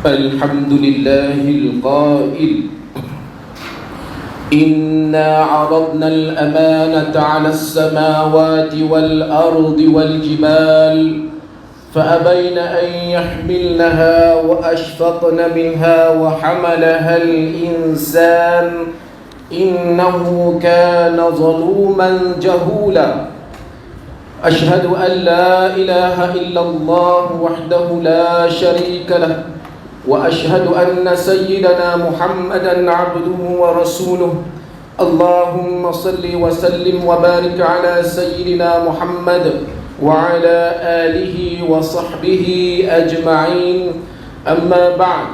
الحمد لله القائل إنا عرضنا الأمانة على السماوات والأرض والجبال فأبين أن يحملنها وأشفقن منها وحملها الإنسان إنه كان ظلوما جهولا أشهد أن لا إله إلا الله وحده لا شريك له وأشهد أن سيدنا محمدا عبده ورسوله اللهم صل وسلم وبارك على سيدنا محمد وعلى آله وصحبه أجمعين أما بعد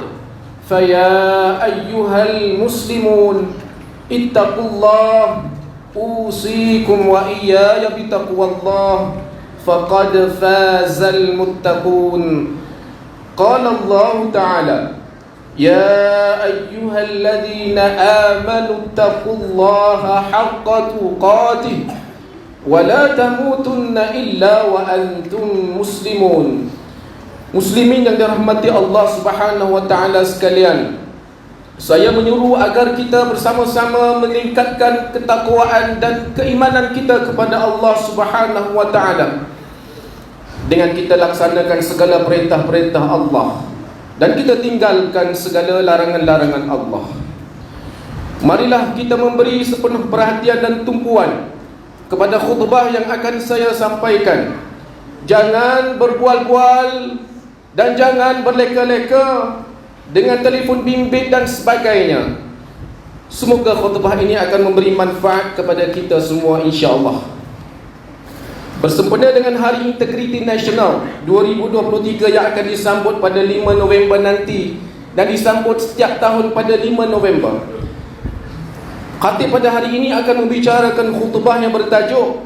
فيا أيها المسلمون اتقوا الله أوصيكم وإياي بتقوى الله فقد فاز المتقون قال الله تعالى يا أيها الذين آمنوا اتقوا الله حق تقاته ولا تموتن إلا وأنتم مسلمون. Muslimin yang dirahmati Allah Subhanahu wa taala sekalian, saya menyuruh agar kita bersama-sama meningkatkan ketakwaan dan keimanan kita kepada Allah Subhanahu wa taala dengan kita laksanakan segala perintah-perintah Allah dan kita tinggalkan segala larangan-larangan Allah. Marilah kita memberi sepenuh perhatian dan tumpuan kepada khutbah yang akan saya sampaikan. Jangan berbual-bual dan jangan berleka-leka dengan telefon bimbit dan sebagainya. Semoga khutbah ini akan memberi manfaat kepada kita semua insya-Allah. Bersempena dengan Hari Integriti Nasional 2023 yang akan disambut pada 5 November nanti dan disambut setiap tahun pada 5 November, khatib pada hari ini akan membicarakan khutbah yang bertajuk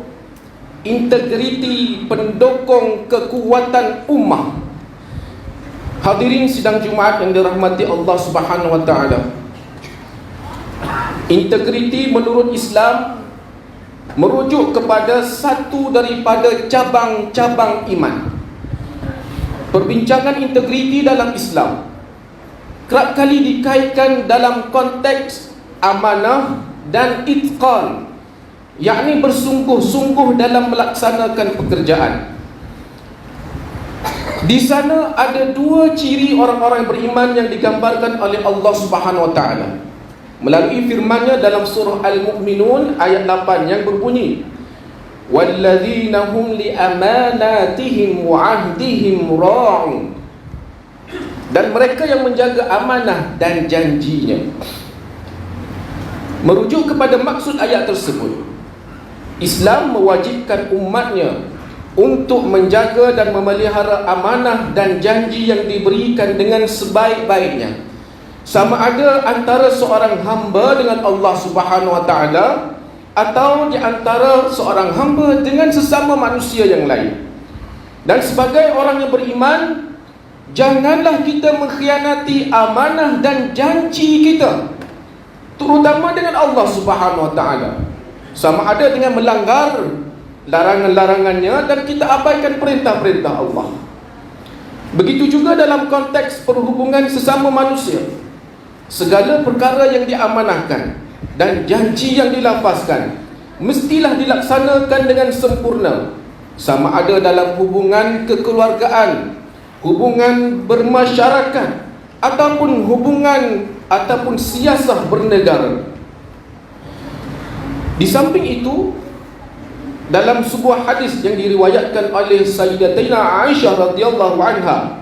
Integriti Pendukung Kekuatan Ummah. Hadirin sidang Jumaat yang dirahmati Allah Subhanahu wa taala, integriti menurut Islam merujuk kepada satu daripada cabang-cabang iman. Perbincangan integriti dalam Islam kerap kali dikaitkan dalam konteks amanah dan itqan, yakni bersungguh-sungguh dalam melaksanakan pekerjaan. Di sana ada dua ciri orang-orang beriman yang digambarkan oleh Allah Subhanahu wa taala melalui firman-Nya dalam surah Al-Mu'minun ayat 8 yang berbunyi walladzina hum li amanatihim wa 'ahdihim ra'un, dan mereka yang menjaga amanah dan janjinya. Merujuk kepada maksud ayat tersebut, Islam mewajibkan umatnya untuk menjaga dan memelihara amanah dan janji yang diberikan dengan sebaik-baiknya, sama ada antara seorang hamba dengan Allah Subhanahu wa taala atau di antara seorang hamba dengan sesama manusia yang lain. Dan sebagai orang yang beriman, janganlah kita mengkhianati amanah dan janji kita, terutama dengan Allah Subhanahu wa taala, sama ada dengan melanggar larangan-larangannya dan kita abaikan perintah-perintah Allah. Begitu juga dalam konteks perhubungan sesama manusia, segala perkara yang diamanahkan dan janji yang dilafazkan mestilah dilaksanakan dengan sempurna, sama ada dalam hubungan kekeluargaan, hubungan bermasyarakat, ataupun hubungan ataupun siasah bernegara. Di samping itu, dalam sebuah hadis yang diriwayatkan oleh Sayyidatina Aisyah radhiyallahu anha,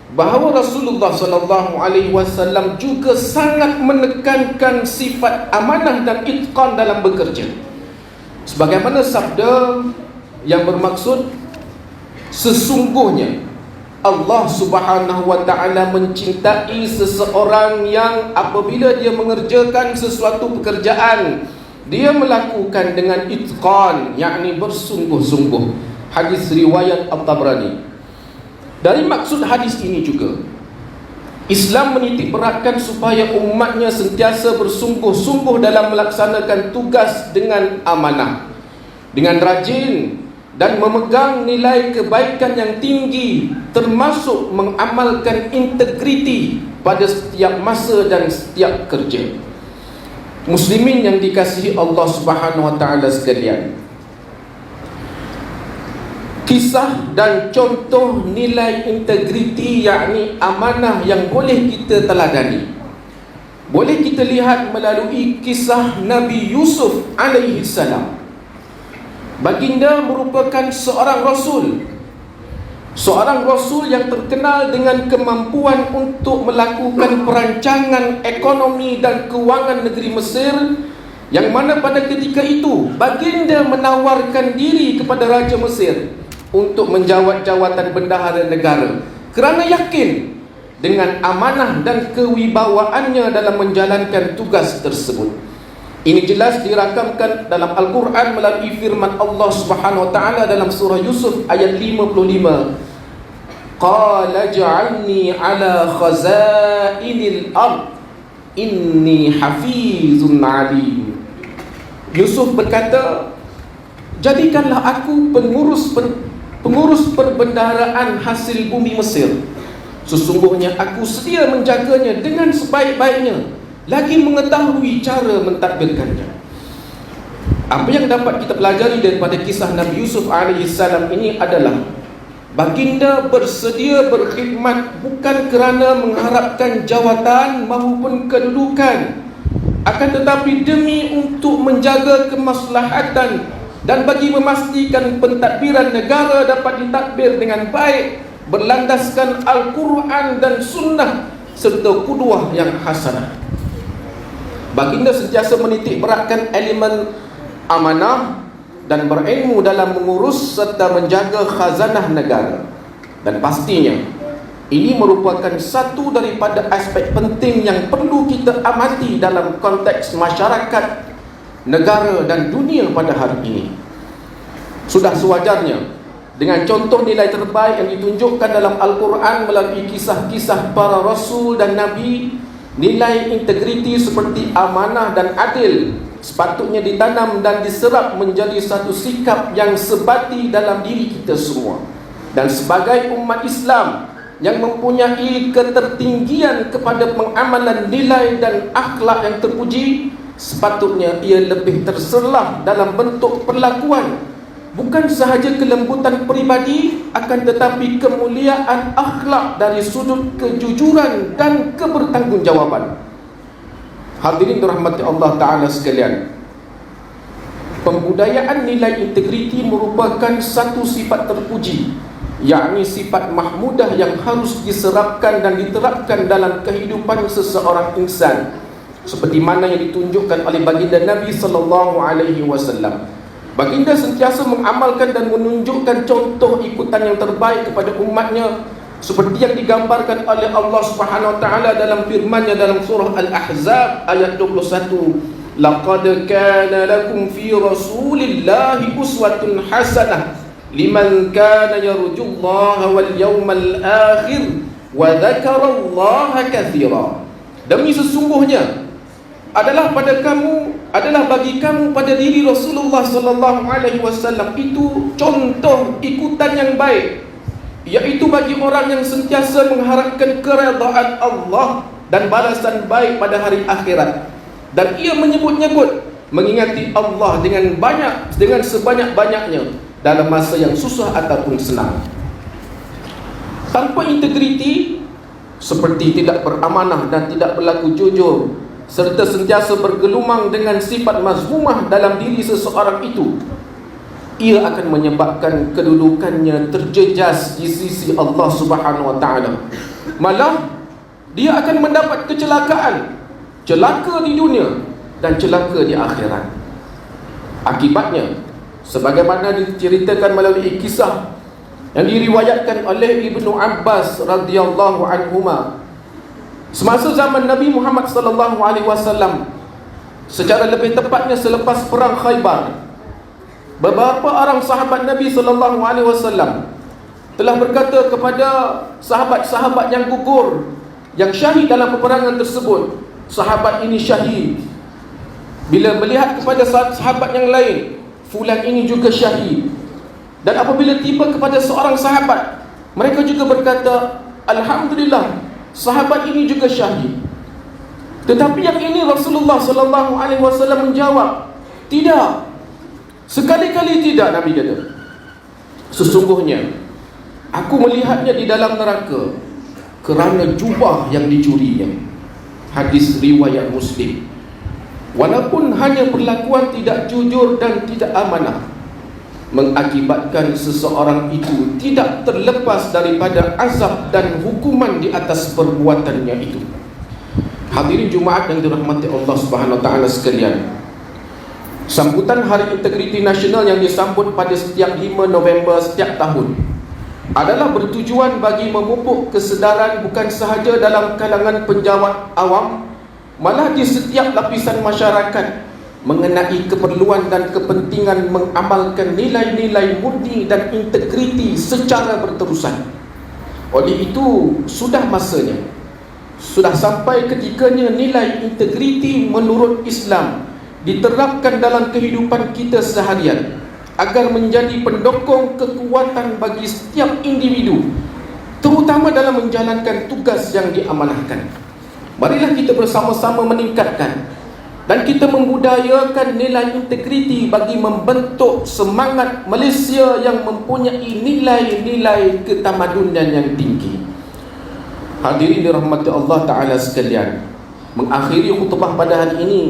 bahawa Rasulullah sallallahu alaihi wasallam juga sangat menekankan sifat amanah dan itqan dalam bekerja. Sebagaimana sabda yang bermaksud, sesungguhnya Allah Subhanahu wa taala mencintai seseorang yang apabila dia mengerjakan sesuatu pekerjaan, dia melakukan dengan itqan, yakni bersungguh-sungguh. Hadis riwayat At-Tabrani. Dari maksud hadis ini juga, Islam menitik beratkan supaya umatnya sentiasa bersungguh-sungguh dalam melaksanakan tugas dengan amanah, dengan rajin dan memegang nilai kebaikan yang tinggi, termasuk mengamalkan integriti pada setiap masa dan setiap kerja. Muslimin yang dikasihi Allah Subhanahu wa taala sekalian, kisah dan contoh nilai integriti, yakni amanah yang boleh kita teladani, boleh kita lihat melalui kisah Nabi Yusuf alaihi salam. Baginda merupakan seorang rasul yang terkenal dengan kemampuan untuk melakukan perancangan ekonomi dan kewangan negeri Mesir, yang mana pada ketika itu baginda menawarkan diri kepada Raja Mesir untuk menjawat jawatan bendahara negara kerana yakin dengan amanah dan kewibawaannya dalam menjalankan tugas tersebut. Ini jelas dirakamkan dalam Al-Quran melalui firman Allah Subhanahu wa taala dalam surah Yusuf ayat 55. Qala ja'alni ala khazainil ard inni hafizun alim. Yusuf berkata, jadikanlah aku pengurus perbendaharaan hasil bumi Mesir. Sesungguhnya aku sedia menjaganya dengan sebaik-baiknya, lagi mengetahui cara mentadbirkannya. Apa yang dapat kita pelajari daripada kisah Nabi Yusuf alaihissalam ini adalah baginda bersedia berkhidmat bukan kerana mengharapkan jawatan maupun kedudukan, akan tetapi demi untuk menjaga kemaslahatan dan bagi memastikan pentadbiran negara dapat ditadbir dengan baik berlandaskan Al-Quran dan Sunnah serta qudwah yang hasanah. Baginda sentiasa menitik beratkan elemen amanah dan berilmu dalam mengurus serta menjaga khazanah negara. Dan pastinya ini merupakan satu daripada aspek penting yang perlu kita amati dalam konteks masyarakat, negara dan dunia pada hari ini. Sudah sewajarnya dengan contoh nilai terbaik yang ditunjukkan dalam Al-Quran melalui kisah-kisah para rasul dan nabi, nilai integriti seperti amanah dan adil sepatutnya ditanam dan diserap menjadi satu sikap yang sebati dalam diri kita semua. Dan sebagai umat Islam yang mempunyai ketertinggian kepada pengamalan nilai dan akhlak yang terpuji, sepatutnya ia lebih terserlah dalam bentuk perlakuan, bukan sahaja kelembutan peribadi, akan tetapi kemuliaan akhlak dari sudut kejujuran dan kebertanggungjawaban. Hadirin dirahmati Allah Ta'ala sekalian, pembudayaan nilai integriti merupakan satu sifat terpuji, yakni sifat mahmudah yang harus diserapkan dan diterapkan dalam kehidupan seseorang insan, seperti mana yang ditunjukkan oleh baginda Nabi sallallahu alaihi wasallam. Baginda sentiasa mengamalkan dan menunjukkan contoh ikutan yang terbaik kepada umatnya, seperti yang digambarkan oleh Allah Subhanahu wa taala dalam firman-Nya dalam surah Al-Ahzab ayat 21. Laqad kana lakum fi Rasulillahi uswatun hasanah liman kana yarjullaha wal yawmal akhir wa dzakarallaha katsira. Demi sesungguhnya adalah bagi kamu pada diri Rasulullah sallallahu alaihi wasallam itu contoh ikutan yang baik, yaitu bagi orang yang sentiasa mengharapkan keredaan Allah dan balasan baik pada hari akhirat, dan ia menyebut-nyebut mengingati Allah dengan sebanyak-banyaknya dalam masa yang susah ataupun senang. Tanpa integriti seperti tidak beramanah dan tidak berlaku jujur, serta sentiasa bergelumang dengan sifat mazmumah dalam diri seseorang itu, ia akan menyebabkan kedudukannya terjejas di sisi Allah Subhanahu wa taala. Malah dia akan mendapat kecelakaan, celaka di dunia dan celaka di akhirat. Akibatnya, sebagaimana diceritakan melalui kisah yang diriwayatkan oleh Ibnu Abbas radhiyallahu anhuma, semasa zaman Nabi Muhammad sallallahu alaihi wasallam, secara lebih tepatnya selepas perang Khaybar, beberapa orang sahabat Nabi sallallahu alaihi wasallam telah berkata kepada sahabat-sahabat yang gugur, yang syahid dalam peperangan tersebut. Sahabat ini syahid. Bila melihat kepada sahabat yang lain, fulan ini juga syahid, Dan apabila tiba kepada seorang sahabat, mereka juga berkata, alhamdulillah, sahabat ini juga syahid. Tetapi yang ini Rasulullah SAW menjawab, tidak, sekali-kali tidak. Nabi kata, sesungguhnya aku melihatnya di dalam neraka kerana jubah yang dicurinya. Hadis riwayat Muslim. Walaupun hanya perlakuan tidak jujur dan tidak amanah mengakibatkan seseorang itu tidak terlepas daripada azab dan hukuman di atas perbuatannya itu. Hadirin Jumaat yang dirahmati Allah Subhanahu wa taala sekalian, sambutan Hari Integriti Nasional yang disambut pada setiap 5 November setiap tahun adalah bertujuan bagi memupuk kesedaran bukan sahaja dalam kalangan penjawat awam, malah di setiap lapisan masyarakat mengenai keperluan dan kepentingan mengamalkan nilai-nilai murni dan integriti secara berterusan. Oleh itu, sudah masanya, sudah sampai ketikanya nilai integriti menurut Islam diterapkan dalam kehidupan kita seharian agar menjadi pendukung kekuatan bagi setiap individu, terutama dalam menjalankan tugas yang diamanahkan. Marilah kita bersama-sama meningkatkan dan kita membudayakan nilai integriti bagi membentuk semangat Malaysia yang mempunyai nilai-nilai ketamadunan yang tinggi. Hadirin dirahmati Allah Ta'ala sekalian, mengakhiri khutbah pada hari ini,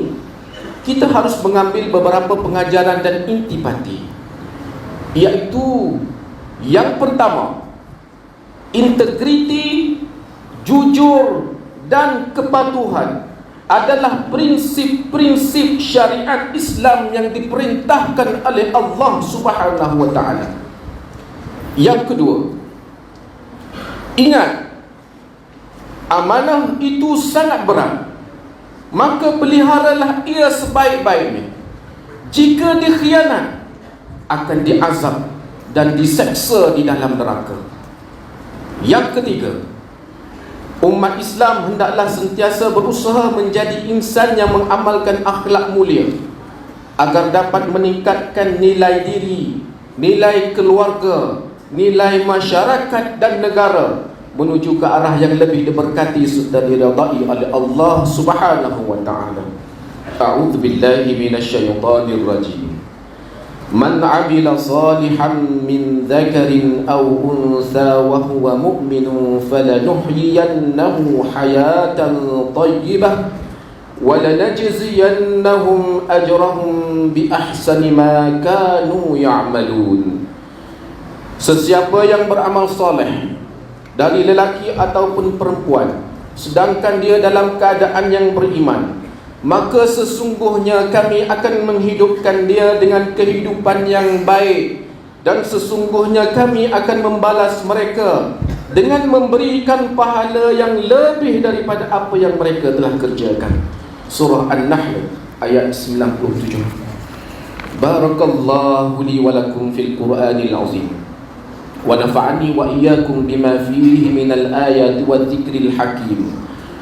kita harus mengambil beberapa pengajaran dan intipati, iaitu yang pertama, integriti, jujur dan kepatuhan adalah prinsip-prinsip syariat Islam yang diperintahkan oleh Allah Subhanahu wa taala. Yang kedua, ingat, amanah itu sangat berat, maka peliharalah ia sebaik-baiknya. Jika dikhianat, akan diazab dan diseksa di dalam neraka. Yang ketiga, umat Islam hendaklah sentiasa berusaha menjadi insan yang mengamalkan akhlak mulia agar dapat meningkatkan nilai diri, nilai keluarga, nilai masyarakat dan negara menuju ke arah yang lebih diberkati serta diridai oleh Allah Subhanahu wa taala. A'udzu billahi minasyaitonir rajim. Man 'amila salihan min dzakarin aw untha wa huwa mu'minun falanuhyiyannahu hayatan thayyibah wa lanajziyannahum ajrahum bi ahsani ma kanu ya'malun. Sesiapa yang beramal soleh dari lelaki ataupun perempuan sedangkan dia dalam keadaan yang beriman, maka sesungguhnya kami akan menghidupkan dia dengan kehidupan yang baik, dan sesungguhnya kami akan membalas mereka dengan memberikan pahala yang lebih daripada apa yang mereka telah kerjakan. Surah An-Nahl ayat 97. Barakallahu li wa lakum fil Qur'anil azim wa nafa'ani wa iyyakum bima fihi minal ayati wadh-dhikril hakim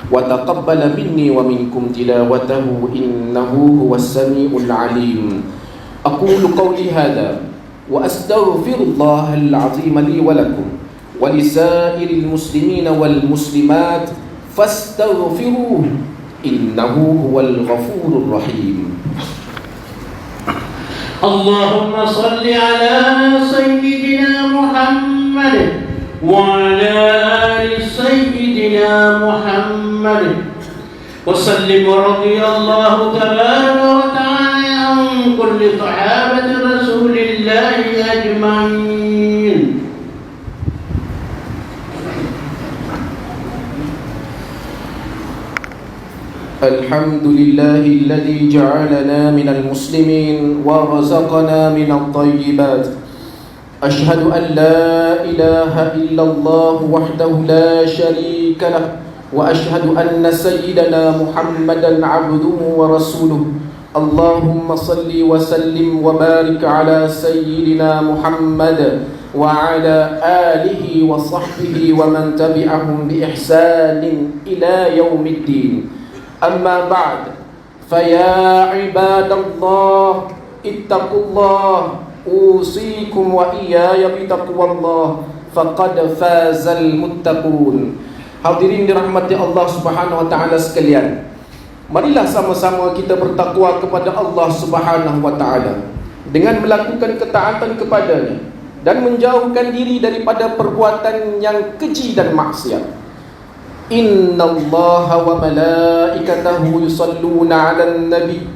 wa taqabbala minni wa minkum tilawatahu innahu huwas samiul alim. Aqulu qawli hadha wa astaghfirullahal azim li wa lakum wa lisairil muslimina wal muslimat fastaghfiruhu innahu huwal ghafurur rahim. Allahumma salli ala sayyidina Muhammad وعلى آل سيدنا محمد وسلم ورضي الله تبارك وتعالى عن كل صحابة رسول الله أجمعين. الحمد لله الذي جعلنا من المسلمين ورزقنا من الطيبات. أشهد أن لا إله إلا الله وحده لا شريك له وأشهد أن سيدنا محمدا عبده ورسوله. اللهم صل وسلم وبارك على سيدنا محمد وعلى آله وصحبه ومن تبعهم بإحسان إلى يوم الدين. أما بعد، فيا عباد الله اتقوا الله usikum wa iyaya bitaqwallah faqad fazal muttaqun. Hadirin dirahmati Allah Subhanahu wa taala sekalian, marilah sama-sama kita bertakwa kepada Allah Subhanahu wa taala dengan melakukan ketaatan kepada-Nya dan menjauhkan diri daripada perbuatan yang keji dan maksiat. Innallaha wa malaikatahu yusalluna 'alan nabi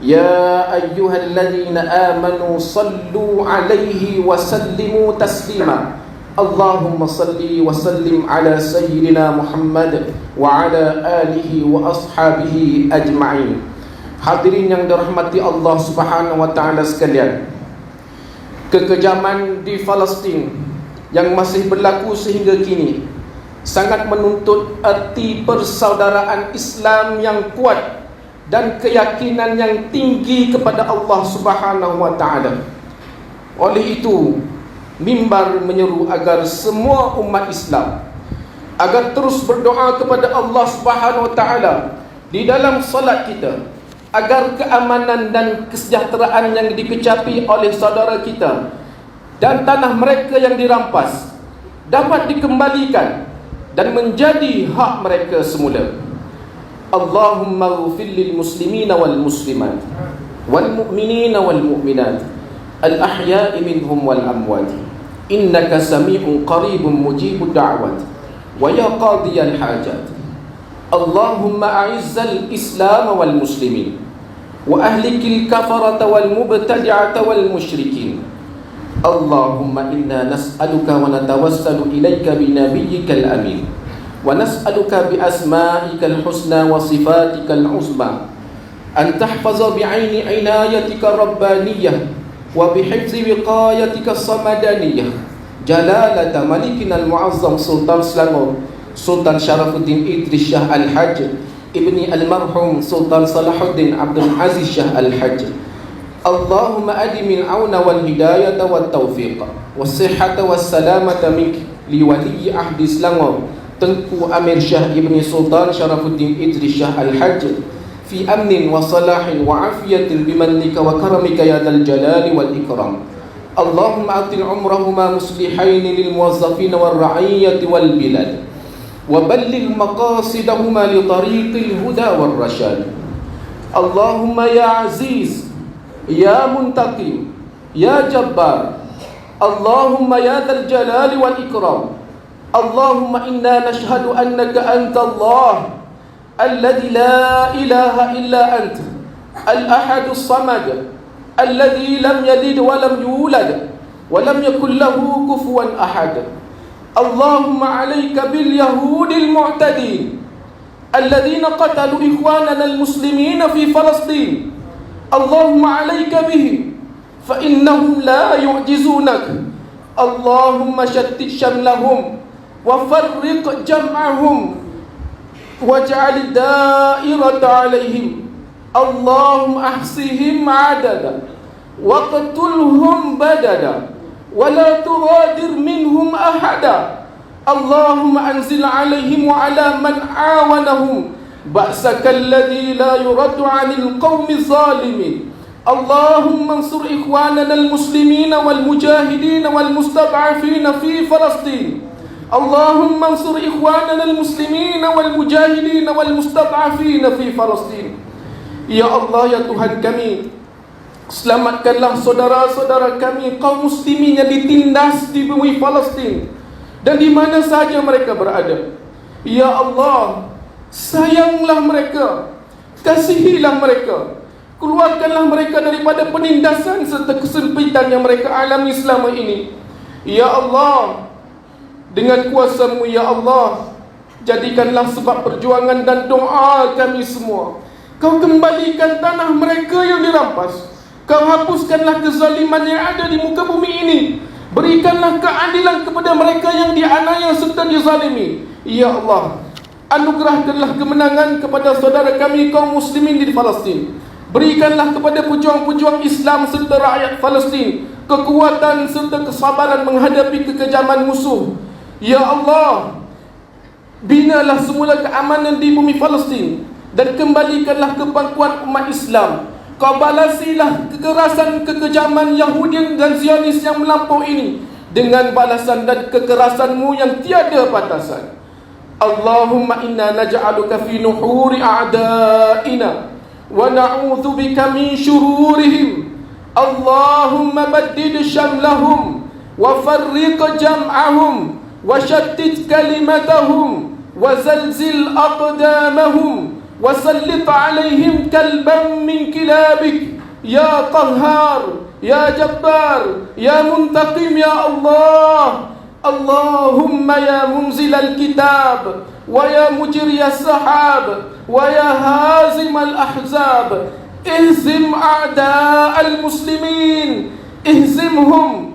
ya ayyuhalladzina amanu sallu 'alaihi wa sallimu taslima. Allahumma salli wa sallim ala sayyidina Muhammad wa ala alihi wa ashabihi ajma'in. Hadirin yang dirahmati Allah Subhanahu wa taala sekalian, kekejaman di Palestin yang masih berlaku sehingga kini sangat menuntut erti persaudaraan Islam yang kuat dan keyakinan yang tinggi kepada Allah Subhanahu wa taala. Oleh itu, mimbar menyeru agar semua umat Islam agar terus berdoa kepada Allah Subhanahu wa taala di dalam salat kita, agar keamanan dan kesejahteraan yang dikecapi oleh saudara kita dan tanah mereka yang dirampas dapat dikembalikan dan menjadi hak mereka semula. Allahumma ighfir lil muslimina wal muslimat wal mu'minina wal mu'minat al ahya'i minhum wal amwat innaka sami'un qaribun mujibud da'wat wa ya qadiyal hajat. Allahumma a'izzal islam wal muslimin wa ahlikil kafarata wal mubtadi'ata wal musyrikin. Allahumma inna nas'aluka wa natawassalu ilaika bi nabiyyikal amin wa nas'aluka bi asma'ikal husna wa sifatikal uzma an tahfaza bi 'aini inayatika rabbaniyah wa bi hifzi wiqayatika samadaniyah jalalata malikina al-mu'azzam Sultan Selangor Sultan Syarafuddin Idris Shah Al-Hajj ibni al-marhum Sultan Salahuddin Abdul Aziz Shah Al-Hajj. Allahumma adimil auna wal hidayata wat taufiq was sihhata was salamata mink li wali ahdi Selangor Tengku Amir Shah ibni Sultan Syarafuddin Idris Shah Al-Hajj fi amnin wa salahin wa afiyatin bimannika wa karamika ya dzal jalali wal ikram. Allahumma atil umrahuma muslihain lil muwazzafin wal ra'iyyati wal bilad wa balligh maqasidahuma li tariqil huda wal rasyad. Allahumma ya aziz ya muntaqim ya jabbar, Allahumma ya dzal jalali wal ikram. Allahumma inna nashhadu annaka anta Allah alladhi la ilaha illa anta al-ahad as-samad alladhi lam yalid wa lam yulad wa lam yakul lahu kufuwan ahad. Allahumma alayka bil yahudil mu'tadin alladhina qatalu ikhwanana al-muslimina fi Palestin. Allahumma alayka bihim fa innahum la yu'jizunak. Allahumma shattit shamlahum wa farriq jam'ahum waj'al da'irata alayhim. Allahumma ahsihim adada wa qatulhum badada wa la tughadir minhum ahada. Allahumma anzil alayhim wa ala man awanahum ba'saka alladhi la yuraddu 'anil qawmi zalimin. Allahumma ansur ikhwanana al-muslimina wal mujahidina wal mustad'afina fi Palestin. Allahumma ansur ikhwanana al-muslimina wal mujahidina wal mustad'afina fi Palestin. Ya Allah, ya Tuhan kami, selamatkanlah saudara-saudara kami kaum muslimin yang ditindas di bumi Palestin dan di mana saja mereka berada. Ya Allah, sayanglah mereka, kasihilah mereka, keluarkanlah mereka daripada penindasan serta kesempitan yang mereka alami selama ini. Ya Allah, dengan kuasa-Mu ya Allah, jadikanlah sebab perjuangan dan doa kami semua. Kau kembalikan tanah mereka yang dirampas. Kau hapuskanlah kezaliman yang ada di muka bumi ini. Berikanlah keadilan kepada mereka yang dianiaya serta dizalimi. Ya Allah, anugerahkanlah kemenangan kepada saudara kami kaum muslimin di Palestin. Berikanlah kepada pejuang-pejuang Islam serta rakyat Palestin kekuatan serta kesabaran menghadapi kekejaman musuh. Ya Allah, binalah semula keamanan di bumi Palestin dan kembalikanlah kepangkuan umat Islam. Kau balasilah kekerasan kekejaman Yahudi dan Zionis yang melampau ini dengan balasan dan kekerasanmu yang tiada batasan. Allahumma inna naj'aluka fi nuhuri a'da'ina wa na'udzu bika min syururihim. Allahumma baddid syamlahum wa farriq jam'ahum wa shattit kalimatahum wa zalzil aqdamahum wa sallit alaihim kalban min kilabik ya qahhar ya jabbar ya muntaqim ya Allah. Allahumma ya munzil al-kitab wa ya mujri as-sahab wa ya hazim al-ahzab ihzim a'da' al-muslimin ihzimhum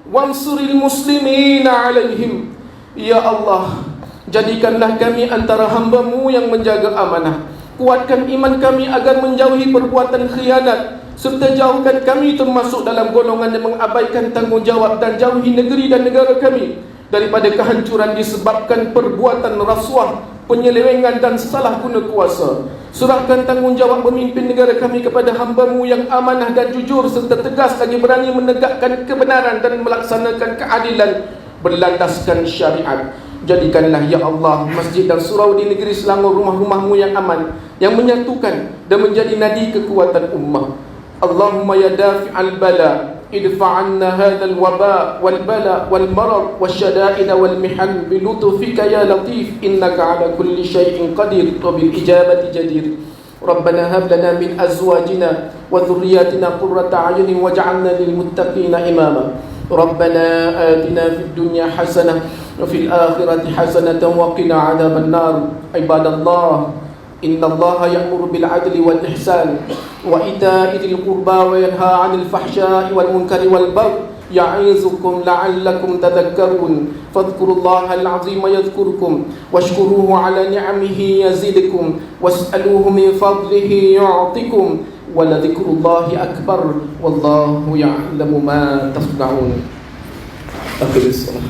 wansuril muslimin alaihim. Ya Allah, jadikanlah kami antara hamba-Mu yang menjaga amanah. Kuatkan iman kami agar menjauhi perbuatan khianat, serta jauhkan kami termasuk dalam golongan yang mengabaikan tanggungjawab, dan jauhi negeri dan negara kami daripada kehancuran disebabkan perbuatan rasuah, penyelewengan dan salah guna kuasa. Serahkan tanggungjawab memimpin negara kami kepada hamba-Mu yang amanah dan jujur, serta tegas lagi berani menegakkan kebenaran dan melaksanakan keadilan berlandaskan syariat. Jadikanlah ya Allah masjid dan surau di negeri Selangor rumah-rumah-Mu yang aman, yang menyatukan dan menjadi nadi kekuatan ummah. Allahumma ya dafi'al bala idfa' anna hadzal waba wal bala wal marad wasyada'id wal mihan bi lutfika ya latif innaka ala kulli syai'in qadir wa bil ijabati jadir. Rabbana hab lana min azwajina wa dhurriyyatina qurrata a'yunin waj'alna lil muttaqina imama. Rabbana atina fid dunya hasanah wa fil akhirati hasanah wa qina 'adzaban nar. Ibadallah, innallaha ya'muru bil 'adli wal ihsan wa ita'i dzil qurba wa yanha 'anil fahsya'i wal munkari wal baghi ya'izukum la'allakum tadhakkarun. Fadhkurullaha al-'azima yadhkurkum washkuruhu 'ala ni'amihi yazidkum was'aluhu min fadlihi yu'tikum wa ladhikrullahi akbar wallahu ya'lamu ma tasna'un. Akhirus salam.